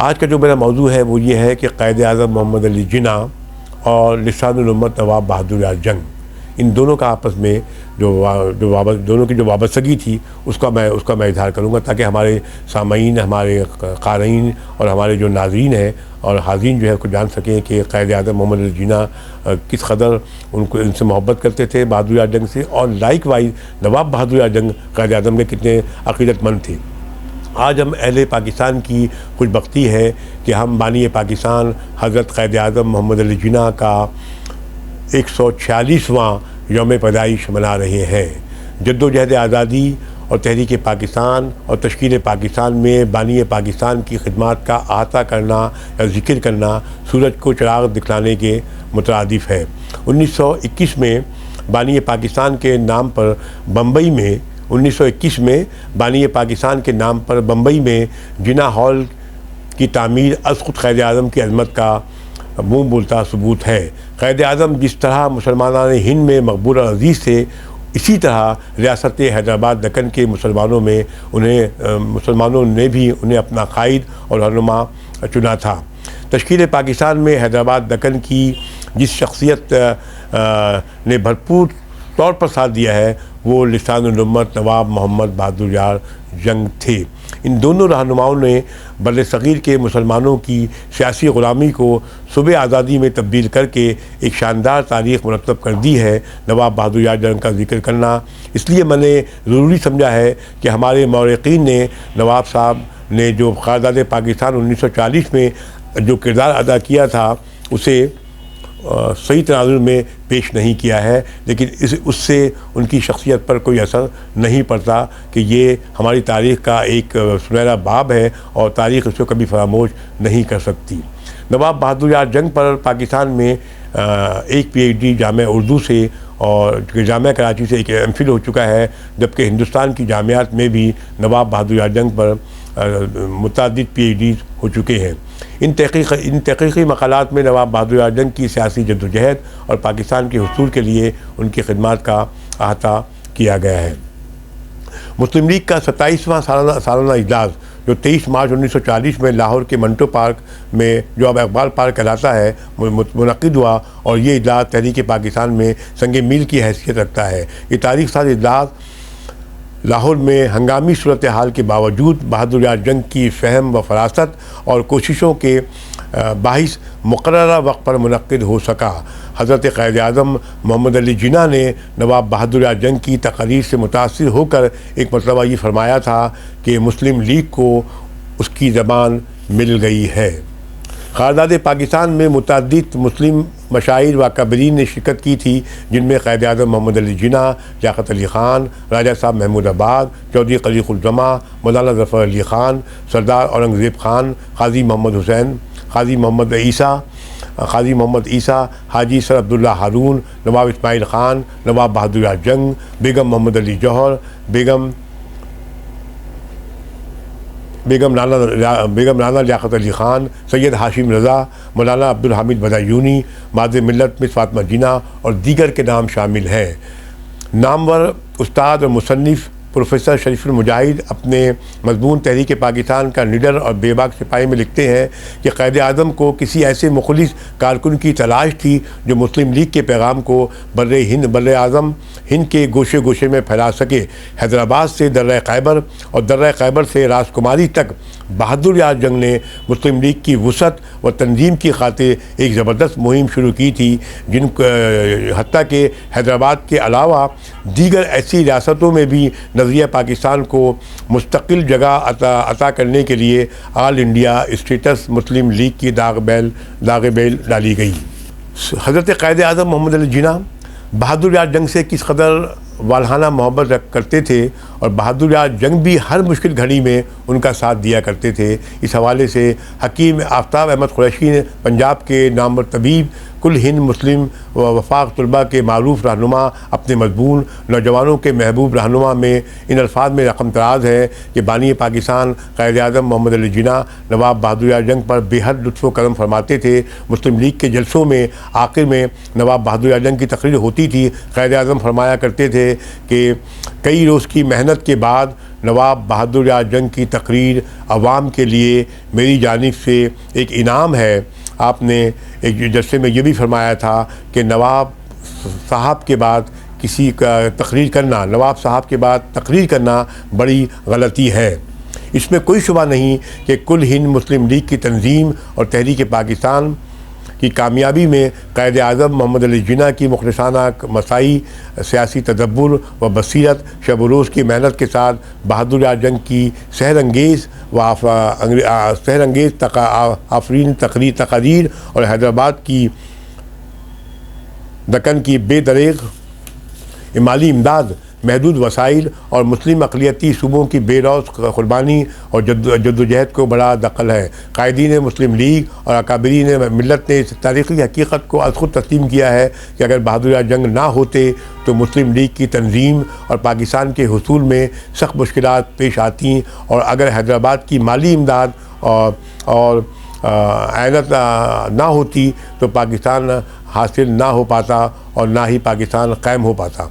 آج کا جو میرا موضوع ہے وہ یہ ہے کہ قائد اعظم محمد علی جناح اور لسان الامت نواب بہادر یار جنگ، ان دونوں کا آپس میں دونوں کی جو وابستگی تھی اس کا میں اظہار کروں گا، تاکہ ہمارے سامعین، ہمارے قارئین اور ہمارے جو ناظرین ہیں اور حاضرین جو ہے کو جان سکیں کہ قائد اعظم محمد علی جناح کس قدر ان سے محبت کرتے تھے بہادر یار جنگ سے، اور لائک وائز نواب بہادر یار جنگ قائد اعظم کے کتنے عقیدت مند تھے۔ آج ہم اہل پاکستان کی خوش بختی ہے کہ ہم بانی پاکستان حضرت قائد اعظم محمد علی جناح کا 146واں یوم پیدائش منا رہے ہیں۔ جد و جہد آزادی اور تحریک پاکستان اور تشکیل پاکستان میں بانی پاکستان کی خدمات کا احاطہ کرنا یا ذکر کرنا سورج کو چراغ دکھلانے کے مترادف ہے۔ 1921 میں بانی پاکستان کے نام پر بمبئی میں 1921 میں بانی پاکستان کے نام پر بمبئی میں جناح ہال کی تعمیر از خود قائد اعظم کی عظمت کا منہ بولتا ثبوت ہے۔ قائد اعظم جس طرح مسلمانان ہند میں مقبول اور عزیز تھے، اسی طرح ریاست حیدرآباد دکن کے مسلمانوں نے بھی انہیں اپنا قائد اور رہنما چنا تھا۔ تشکیل پاکستان میں حیدرآباد دکن کی جس شخصیت نے بھرپور طور پر ساتھ دیا ہے وہ لسان الامت نواب محمد بہادر یار جنگ تھے۔ ان دونوں رہنماؤں نے بر صغیر کے مسلمانوں کی سیاسی غلامی کو صبح آزادی میں تبدیل کر کے ایک شاندار تاریخ مرتب کر دی ہے۔ نواب بہادر یار جنگ کا ذکر کرنا اس لیے میں نے ضروری سمجھا ہے کہ ہمارے مورخین نے نواب صاحب نے جو قائد پاکستان 1940 میں جو کردار ادا کیا تھا اسے صحیح تناظر میں پیش نہیں کیا ہے، لیکن اس سے ان کی شخصیت پر کوئی اثر نہیں پڑتا کہ یہ ہماری تاریخ کا ایک سنہرا باب ہے اور تاریخ اس کو کبھی فراموش نہیں کر سکتی۔ نواب بہادر یار جنگ پر پاکستان میں ایک پی ایچ ڈی جامعہ اردو سے اور جامعہ کراچی سے ایک ایم فل ہو چکا ہے، جبکہ ہندوستان کی جامعات میں بھی نواب بہادر یار جنگ پر متعدد پی ایچ ڈیز ہو چکے ہیں۔ ان تحقیقی مقالات میں نواب بہادر یار جنگ کی سیاسی جدوجہد اور پاکستان کے حصول کے لیے ان کی خدمات کا احاطہ کیا گیا ہے۔ مسلم لیگ کا 27واں سالانہ اجلاس جو 23 مارچ 1940 میں لاہور کے منٹو پارک میں جو اب اقبال پارک کہلاتا ہے منعقد ہوا، اور یہ اجلاس تحریک پاکستان میں سنگ میل کی حیثیت رکھتا ہے۔ یہ تاریخ ساز اجلاس لاہور میں ہنگامی صورتحال کے باوجود بہادر یار جنگ کی فہم و فراست اور کوششوں کے باعث مقررہ وقت پر منعقد ہو سکا۔ حضرت قائد اعظم محمد علی جناح نے نواب بہادر یار جنگ کی تقاریر سے متاثر ہو کر ایک مرتبہ یہ فرمایا تھا کہ مسلم لیگ کو اس کی زبان مل گئی ہے۔ قرارداد پاکستان میں متعدد مسلم مشاہیر و اکابرین نے شرکت کی تھی، جن میں قائد اعظم محمد علی جناح، لیاقت علی خان، راجہ صاحب محمود آباد، چودھری قلیق الزماں، مولانا ظفر علی خان، سردار اورنگزیب خان، قاضی محمد حسین، قاضی محمد عیسیٰ، حاجی سر عبداللہ ہارون، نواب اسماعیل خان، نواب بہادر یار جنگ، بیگم محمد علی جوہر، بیگم رانا لیاقت علی خان، سید ہاشم رضا، مولانا عبدالحمید بدایونی، ماذ ملت مس فاطمہ جناح اور دیگر کے نام شامل ہیں۔ نامور استاد اور مصنف پروفیسر شریف المجاہد اپنے مضمون تحریک پاکستان کا نڈر اور بے باک سپاہی میں لکھتے ہیں کہ قائد اعظم کو کسی ایسے مخلص کارکن کی تلاش تھی جو مسلم لیگ کے پیغام کو بر اعظم ہند کے گوشے گوشے میں پھیلا سکے۔ حیدرآباد سے درہ خیبر اور درہ خیبر سے راس کماری تک بہادر یار جنگ نے مسلم لیگ کی وسعت و تنظیم کی خاطر ایک زبردست مہم شروع کی تھی، حتیٰ کہ حیدرآباد کے علاوہ دیگر ایسی ریاستوں میں بھی نظریہ پاکستان کو مستقل جگہ عطا کرنے کے لیے آل انڈیا اسٹیٹس مسلم لیگ کی داغ بیل ڈالی گئی۔ حضرت قائد اعظم محمد علی جناح بہادر یار جنگ سے کس قدر والہانہ محبت کرتے تھے اور بہادر یار جنگ بھی ہر مشکل گھڑی میں ان کا ساتھ دیا کرتے تھے، اس حوالے سے حکیم آفتاب احمد قریشی نے پنجاب کے نامور طبیب، کل ہند مسلم وفاق طلباء کے معروف رہنما اپنے مضمون نوجوانوں کے محبوب رہنما میں ان الفاظ میں رقم تراز ہے کہ بانی پاکستان قائد اعظم محمد علی جناح نواب بہادر یار جنگ پر بے حد لطف و کرم فرماتے تھے۔ مسلم لیگ کے جلسوں میں آخر میں نواب بہادر یار جنگ کی تقریر ہوتی تھی، قائد اعظم فرمایا کرتے تھے کہ کئی روز کی محنت کے بعد نواب بہادر یار جنگ کی تقریر عوام کے لیے میری جانب سے ایک انعام ہے۔ آپ نے ایک جلسے میں یہ بھی فرمایا تھا کہ نواب صاحب کے بعد کسی کا تقریر کرنا، نواب صاحب کے بعد تقریر کرنا بڑی غلطی ہے۔ اس میں کوئی شبہ نہیں کہ کل ہند مسلم لیگ کی تنظیم اور تحریک پاکستان کی کامیابی میں قائد اعظم محمد علی جناح کی مخلصانہ مساعی، سیاسی تدبر و بصیرت، شب و روز کی محنت کے ساتھ بہادر یار جنگ کی سحر انگیز آفرین تقاریر اور حیدرآباد کی دکن کی بے دریغ مالی امداد، محدود وسائل اور مسلم اقلیتی صوبوں کی بے لوث قربانی اور جدوجہد کو بڑا دخل ہے۔ قائدین مسلم لیگ اور اکابرین ملت نے اس تاریخی حقیقت کو از خود تسلیم کیا ہے کہ اگر بہادر یار جنگ نہ ہوتے تو مسلم لیگ کی تنظیم اور پاکستان کے حصول میں سخت مشکلات پیش آتیں، اور اگر حیدرآباد کی مالی امداد اور اعانت نہ ہوتی تو پاکستان حاصل نہ ہو پاتا اور نہ ہی پاکستان قائم ہو پاتا۔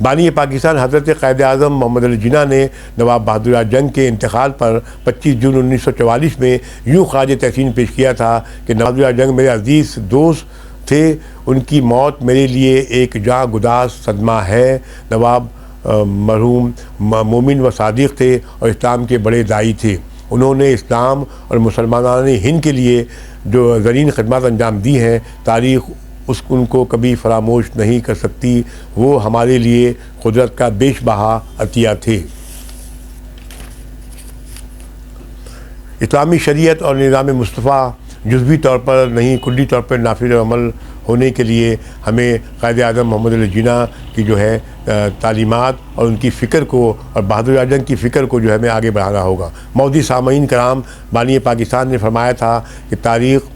بانی پاکستان حضرت قائد اعظم محمد علی جناح نے نواب بہادر یار جنگ کے انتقال پر 25 جون 1944 میں یوں خراج تحسین پیش کیا تھا کہ نواب بہادر یار جنگ میرے عزیز دوست تھے، ان کی موت میرے لیے ایک جاں گداز صدمہ ہے۔ نواب مرحوم مومن و صادق تھے اور اسلام کے بڑے داعی تھے۔ انہوں نے اسلام اور مسلمانان ہند کے لیے جو زرعی خدمات انجام دی ہیں، تاریخ ان کو کبھی فراموش نہیں کر سکتی۔ وہ ہمارے لیے قدرت کا بیش بہا عطیہ تھے۔ اسلامی شریعت اور نظام مصطفیٰ جزوی طور پر نہیں کلی طور پر نافذ عمل ہونے کے لیے ہمیں قائد اعظم محمد علی جناح کی جو ہے تعلیمات اور ان کی فکر کو اور بہادر یار جنگ کی فکر کو جو ہے ہمیں آگے بڑھانا ہوگا۔ مودی سامعین کرام، بانی پاکستان نے فرمایا تھا کہ تاریخ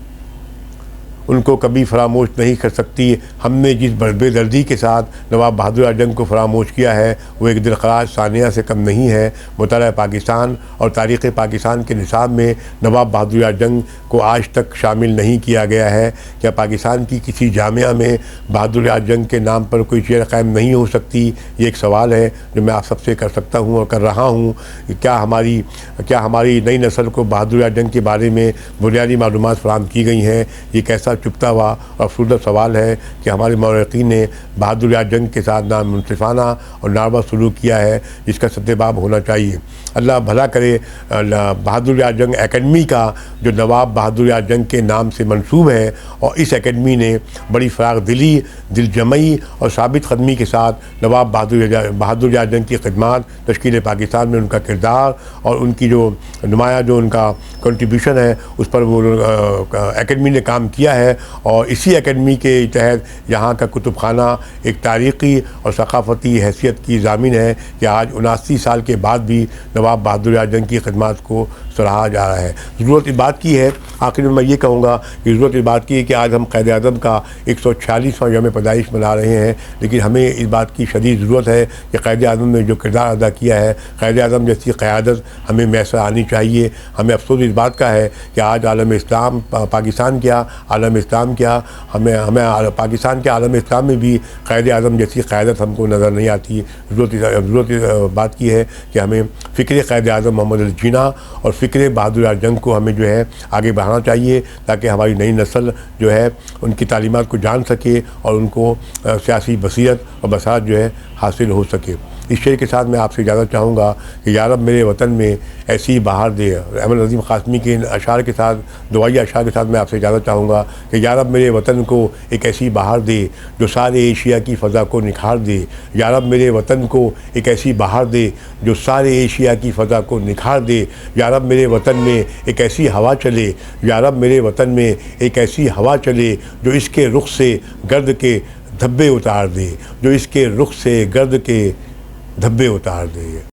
ان کو کبھی فراموش نہیں کر سکتی۔ ہم نے جس بے دردی کے ساتھ نواب بہادر یار جنگ کو فراموش کیا ہے وہ ایک دلخراش ثانیہ سے کم نہیں ہے۔ مطالعہ پاکستان اور تاریخ پاکستان کے نصاب میں نواب بہادر یار جنگ کو آج تک شامل نہیں کیا گیا ہے۔ کیا پاکستان کی کسی جامعہ میں بہادر یار جنگ کے نام پر کوئی چیز قائم نہیں ہو سکتی؟ یہ ایک سوال ہے جو میں آپ سب سے کر سکتا ہوں اور کر رہا ہوں۔ کیا ہماری نئی نسل کو بہادر یار جنگ کے بارے میں بنیادی معلومات فراہم کی گئی ہیں؟ یہ کیسا چپتا ہوا اور افسردہ سوال ہے کہ ہمارے مورخین نے بہادر یار جنگ کے ساتھ نامنصفانہ اور ناروا سلوک کیا ہے، جس کا سدباب ہونا چاہیے۔ اللہ بھلا کرے۔ بہادر یار جنگ اکیڈمی کا جو نواب بہادر یار جنگ کے نام سے منسوب ہے، اور اس اکیڈمی نے بڑی فراغ دلی، دل جمعی اور ثابت قدمی کے ساتھ نواب بہادر یار جنگ کی خدمات، تشکیل پاکستان میں ان کا کردار اور ان کی جو نمایاں جو ان کا کنٹریبیوشن ہے اس پر وہ اکیڈمی نے کام کیا ہے، اور اسی اکیڈمی کے تحت یہاں کا کتب خانہ ایک تاریخی اور ثقافتی حیثیت کی ضامن ہے کہ آج 79 سال کے بعد بھی نواب بہادر یار جنگ کی خدمات کو سراہا جا رہا ہے۔ ضرورت اس بات کی ہے، آخر میں یہ کہوں گا کہ ضرورت اس بات کی ہے کہ آج ہم قائد اعظم کا 146واں یوم پیدائش منا رہے ہیں، لیکن ہمیں اس بات کی شدید ضرورت ہے کہ قائد اعظم نے جو کردار ادا کیا ہے، قائد اعظم جیسی قیادت ہمیں میسر آنی چاہیے۔ ہمیں افسوس اس بات کا ہے کہ آج عالم اسلام، پاکستان کیا، عالم اسلام کیا، ہمیں پاکستان کے عالم اسلام میں بھی قائد اعظم جیسی قیادت ہم کو نظر نہیں آتی۔ ضرورت بات کی ہے کہ ہمیں فکر قائد اعظم محمد علی جناح اور فکر بہادر یار جنگ کو ہمیں جو ہے آگے بڑھانا چاہیے، تاکہ ہماری نئی نسل جو ہے ان کی تعلیمات کو جان سکے اور ان کو سیاسی بصیرت اور بصارت جو ہے حاصل ہو سکے۔ اس شعر کے ساتھ میں آپ سے اجازت چاہوں گا کہ یا رب میرے وطن میں ایسی بہار دے۔ احمد نظیم قاسمی کے ان اشعار کے ساتھ، دعائیہ اشعار کے ساتھ میں آپ سے اجازت چاہوں گا کہ یا رب میرے وطن کو ایک ایسی بہار دے جو سارے ایشیا کی فضا کو نکھار دے۔ یا رب میرے وطن کو ایک ایسی بہار دے جو سارے ایشیا کی فضا کو نکھار دے۔ یا رب میرے وطن میں ایک ایسی ہوا چلے، یا رب میرے وطن میں ایک ایسی ہوا چلے جو اس کے رخ سے گرد کے دھبے اتار دے، جو اس کے رخ سے گرد کے دھبے اتار دے۔